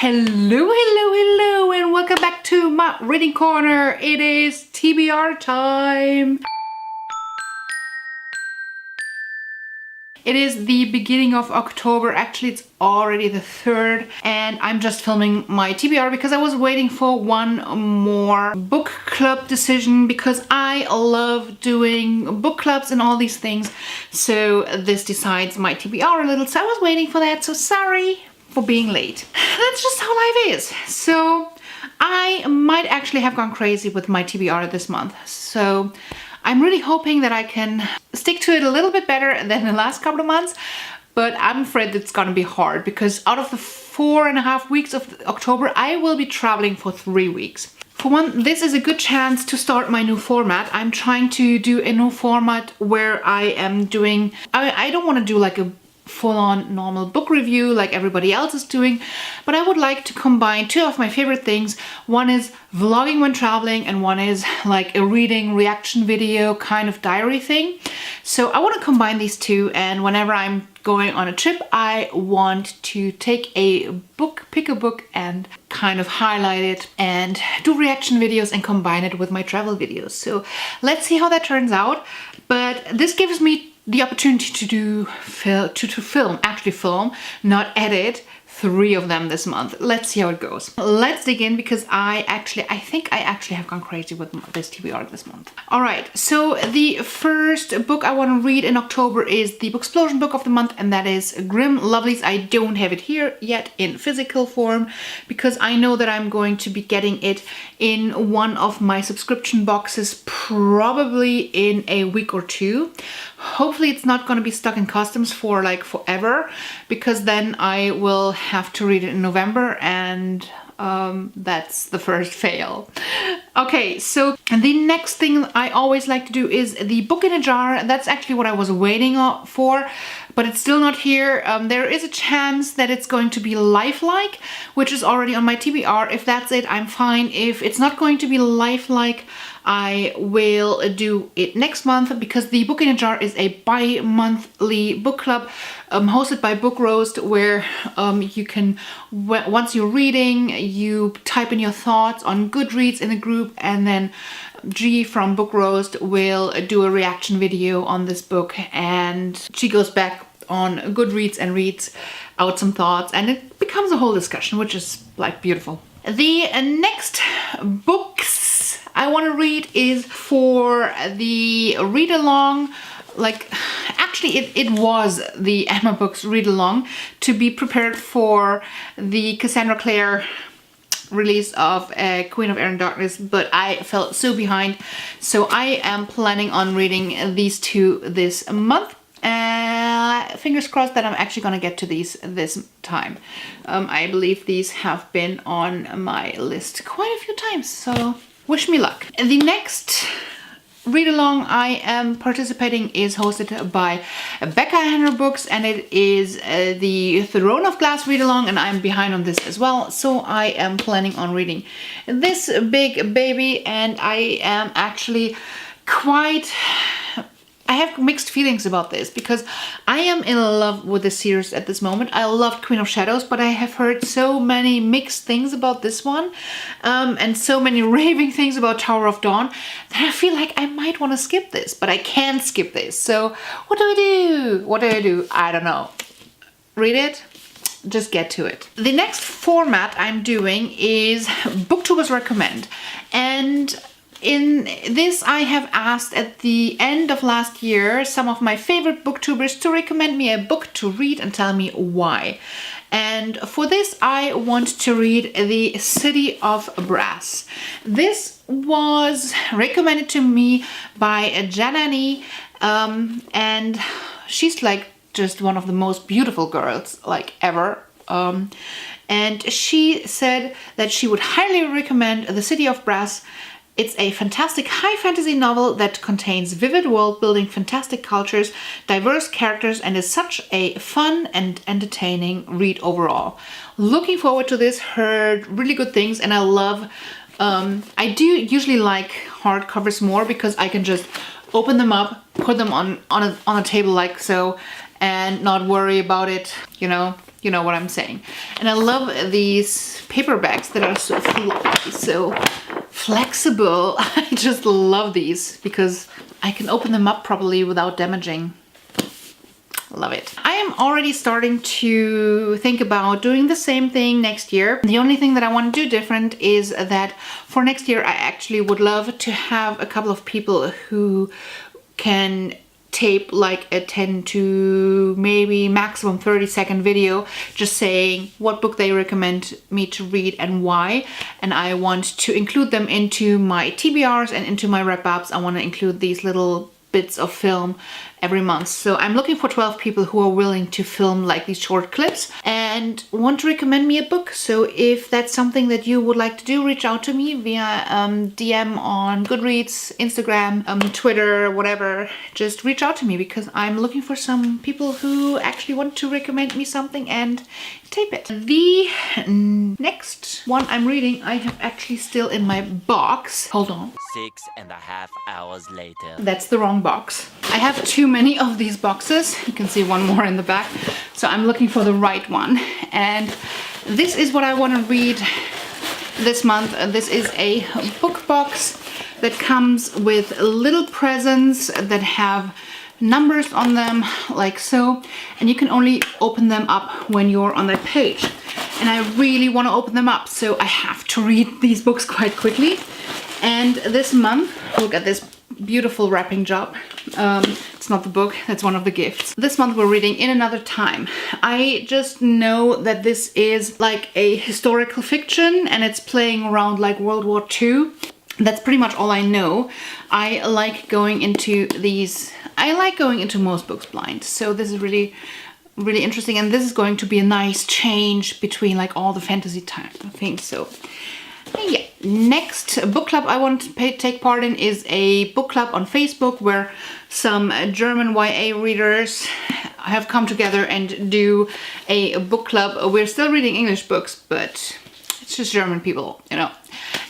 Hello, and welcome back to my reading corner. It is TBR time. It is the beginning of October. Actually, it's already the 3rd, and I'm just filming my TBR because I was waiting for one more book club decision because I love doing book clubs and all these things. So this decides my TBR a little. So I was waiting for that. So sorry for being late. That's just how life is. So I might actually have gone crazy with my TBR this month. So I'm really hoping that I can stick to it a little bit better than the last couple of months, but I'm afraid it's gonna be hard because out of the 4.5 weeks of October, I will be traveling for 3 weeks. For one, this is a good chance to start my new format. I'm trying to do a new format where I am doing, I don't want to do like a full-on normal book review like everybody else is doing, but I would like to combine two of my favorite things. One is vlogging when traveling, and one is like a reading reaction video kind of diary thing. So I want to combine these two, and whenever I'm going on a trip, I want to take a book, pick a book and kind of highlight it and do reaction videos and combine it with my travel videos. So let's see how that turns out. But this gives me the opportunity to film, not edit, 3 of them this month. Let's see how it goes. Let's dig in because I think I actually have gone crazy with this TBR this month. All right, so the first book I want to read in October is the Booksplosion book of the month, and that is Grim Lovelies. I don't have it here yet in physical form because I know that I'm going to be getting it in one of my subscription boxes probably in a week or 2. Hopefully it's not going to be stuck in customs for like forever, because then I will have to read it in November, and that's the first fail. Okay, so the next thing I always like to do is the book in a jar. That's actually what I was waiting for, but it's still not here. There is a chance that it's going to be Lifelike, which is already on my TBR. If that's it, I'm fine. If it's not going to be Lifelike, I will do it next month, because the Book in a Jar is a bi-monthly book club hosted by Book Roast, where you can, once you're reading, you type in your thoughts on Goodreads in a group, and then G from Book Roast will do a reaction video on this book, and she goes back on Goodreads and reads out some thoughts, and it becomes a whole discussion, which is like beautiful. The next books I want to read is for the read along. Like, actually it was the Emma Books read along to be prepared for the Cassandra Clare release of Queen of Air and Darkness, but I felt so behind, so I am planning on reading these two this month. Fingers crossed that I'm actually gonna get to these this time. I believe these have been on my list quite a few times, so wish me luck. The next read along I am participating is hosted by Becca and her books, and it is the Throne of Glass read along, and I'm behind on this as well, so I am planning on reading this big baby. And I am actually I have mixed feelings about this because I am in love with the series at this moment. I loved Queen of Shadows, but I have heard so many mixed things about this one, and so many raving things about Tower of Dawn, that I feel like I might want to skip this, but I can't skip this. So what do I do? What do I do? I don't know. Read it. Just get to it. The next format I'm doing is Booktubers Recommend, and in this, I have asked at the end of last year some of my favorite booktubers to recommend me a book to read and tell me why. And for this, I want to read The City of Brass. This was recommended to me by Janani, and she's like just one of the most beautiful girls like ever. And she said that she would highly recommend The City of Brass. It's a fantastic high fantasy novel that contains vivid world building, fantastic cultures, diverse characters, and is such a fun and entertaining read overall. Looking forward to this. Heard really good things, and I love, I do usually like hardcovers more because I can just open them up, put them on a table like so, and not worry about it, you know, You know what I'm saying. And I love these paperbacks that are so floppy, so flexible. I just love these because I can open them up properly without damaging. Love it. I am already starting to think about doing the same thing next year. The only thing that I want to do different is that for next year I actually would love to have a couple of people who can tape like a 10 to maybe maximum 30-second video just saying what book they recommend me to read and why. And I want to include them into my TBRs and into my wrap-ups. I want to include these little bits of film every month. So I'm looking for 12 people who are willing to film like these short clips and want to recommend me a book. So if that's something that you would like to do, reach out to me via DM on Goodreads, Instagram, Twitter, whatever. Just reach out to me because I'm looking for some people who actually want to recommend me something and tape it. The next one I'm reading, I have actually still in my box. Hold on. 6.5 hours later. That's the wrong box. I have too many of these boxes. You can see one more in the back. So I'm looking for the right one. And this is what I want to read this month. This is a book box that comes with little presents that have numbers on them like so, and you can only open them up when you're on that page. And I really want to open them up, so I have to read these books quite quickly. And this month, look at this beautiful wrapping job. It's not the book, that's one of the gifts. This month we're reading In Another Time. I just know that this is like a historical fiction and it's playing around like World War II. That's pretty much all I know. I like going into most books blind. So this is really interesting, and this is going to be a nice change between like all the fantasy type of things. So yeah. Next book club I want to take part in is a book club on Facebook where some German YA readers have come together and do a book club. We're still reading English books, but it's just German people, you know.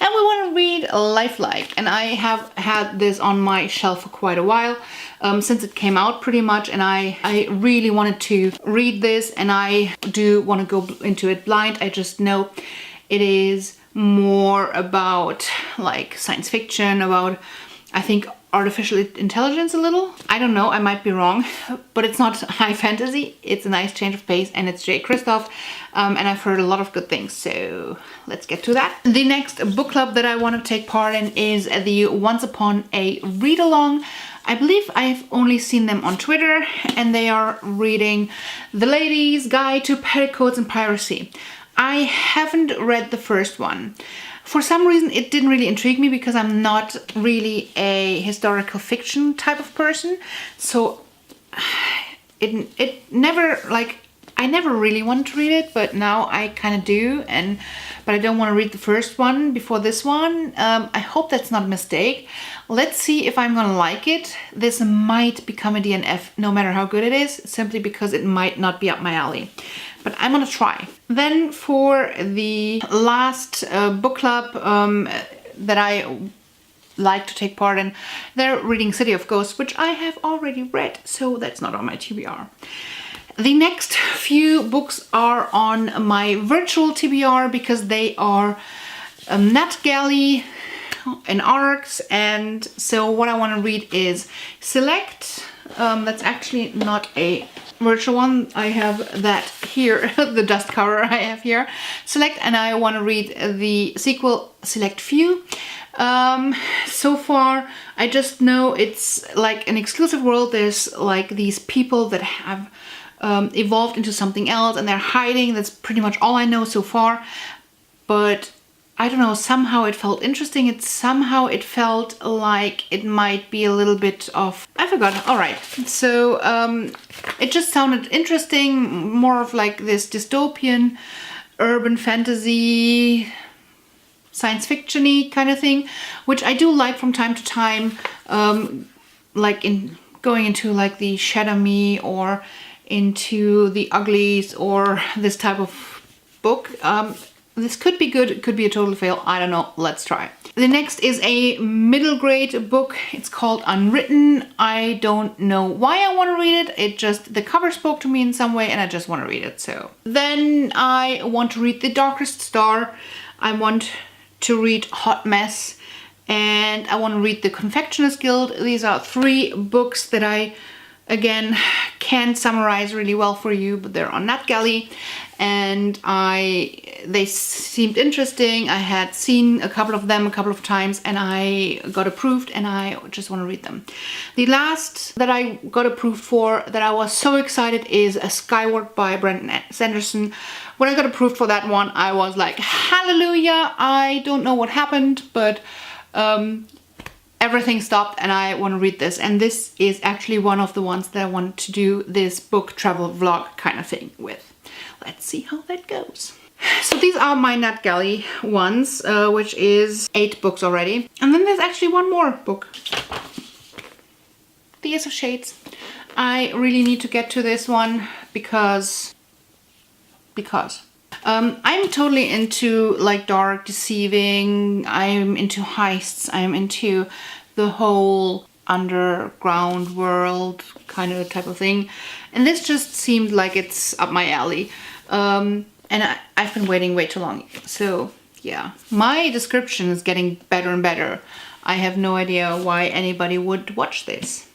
And we want to read Lifelike, and I have had this on my shelf for quite a while, since it came out pretty much, and I really wanted to read this, and I do want to go into it blind. I just know it is more about like science fiction, about I think artificial intelligence a little. I don't know, I might be wrong, but it's not high fantasy. It's a nice change of pace, and it's J. Christoph, and I've heard a lot of good things, so let's get to that. The next book club that I want to take part in is the Once Upon a Read-Along. I believe I've only seen them on Twitter, and they are reading The Lady's Guide to Petticoats and Piracy. I haven't read the first one. For some reason it didn't really intrigue me because I'm not really a historical fiction type of person. So it never, like, I never really wanted to read it, but now I kind of do. But I don't want to read the first one before this one. I hope that's not a mistake. Let's see if I'm gonna like it. This might become a DNF no matter how good it is, simply because it might not be up my alley. But I'm gonna try. Then for the last book club that I like to take part in, they're reading City of Ghosts, which I have already read, so that's not on my TBR. The next few books are on my virtual TBR because they are NetGalley and ARCs, and so what I want to read is Select. That's actually not a virtual one. I have that here, the dust cover I have here. Select, and I want to read the sequel, Select Few. So far, I just know it's like an exclusive world. There's like these people that have evolved into something else and they're hiding. That's pretty much all I know so far. But I don't know, somehow it felt interesting. Somehow it felt like it might be a little bit of, I forgot. All right. So it just sounded interesting, more of like this dystopian, urban fantasy, science fiction-y kind of thing, which I do like from time to time, like in going into like the Shadow Me or into the Uglies or this type of book. This could be good, it could be a total fail, I don't know, let's try. The next is a middle grade book. It's called Unwritten. I don't know why I want to read it. It just, the cover spoke to me in some way and I just want to read it, so. Then I want to read The Darkest Star. I want to read Hot Mess. And I want to read The Confectioner's Guild. These are 3 books that I, again, can't summarize really well for you, but they're on NetGalley. And they seemed interesting. I had seen a couple of them a couple of times and I got approved and I just want to read them. The last that I got approved for that I was so excited is A Skyward by Brandon Sanderson. When I got approved for that one, I was like, hallelujah, I don't know what happened, but everything stopped and I want to read this. And this is actually one of the ones that I want to do this book travel vlog kind of thing with. Let's see how that goes. So these are my NetGalley ones, which is 8 books already. And then there's actually one more book. The Ace of Shades. I really need to get to this one because I'm totally into like dark, deceiving, I'm into heists, I'm into the whole underground world kind of type of thing. And this just seemed like it's up my alley. And I've been waiting way too long. So yeah, my description is getting better and better. I have no idea why anybody would watch this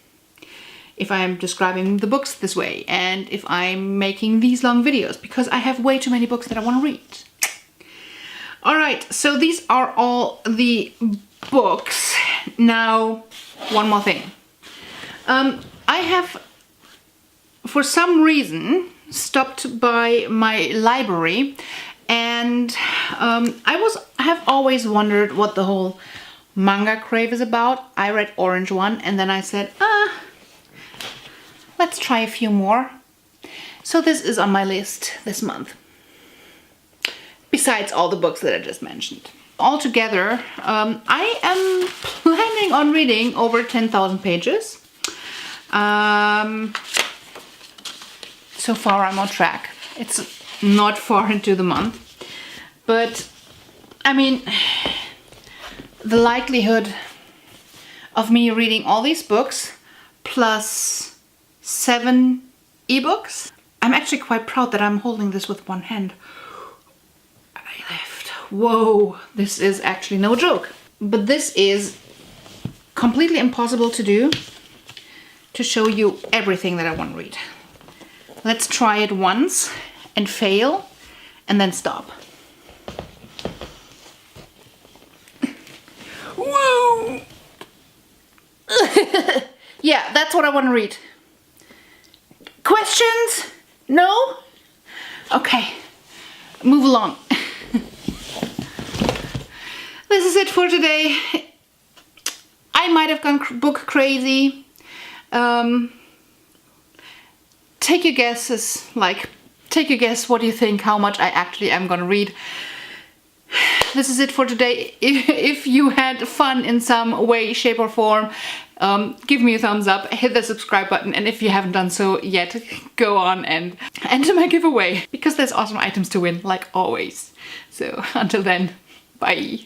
if I'm describing the books this way and if I'm making these long videos, because I have way too many books that I want to read. All right, so these are all the books. Now, one more thing. I have, for some reason, stopped by my library and I have always wondered what the whole manga crave is about. I read Orange One and then I said, let's try a few more. So this is on my list this month, besides all the books that I just mentioned. Altogether, I am planning on reading over 10,000 pages. So far I'm on track. It's not far into the month, but I mean, the likelihood of me reading all these books plus 7 ebooks. I'm actually quite proud that I'm holding this with one hand. I left. Whoa, this is actually no joke. But this is completely impossible to do, to show you everything that I want to read. Let's try it once and fail and then stop. Whoa! Yeah, that's what I want to read. Questions? No? Okay, move along. This is it for today. I might have gone book crazy. Take your guesses, take your guess what you think, how much I actually am gonna read. This is it for today. If you had fun in some way, shape or form, give me a thumbs up, hit the subscribe button, and if you haven't done so yet, go on and enter my giveaway, because there's awesome items to win, like always. So until then, bye.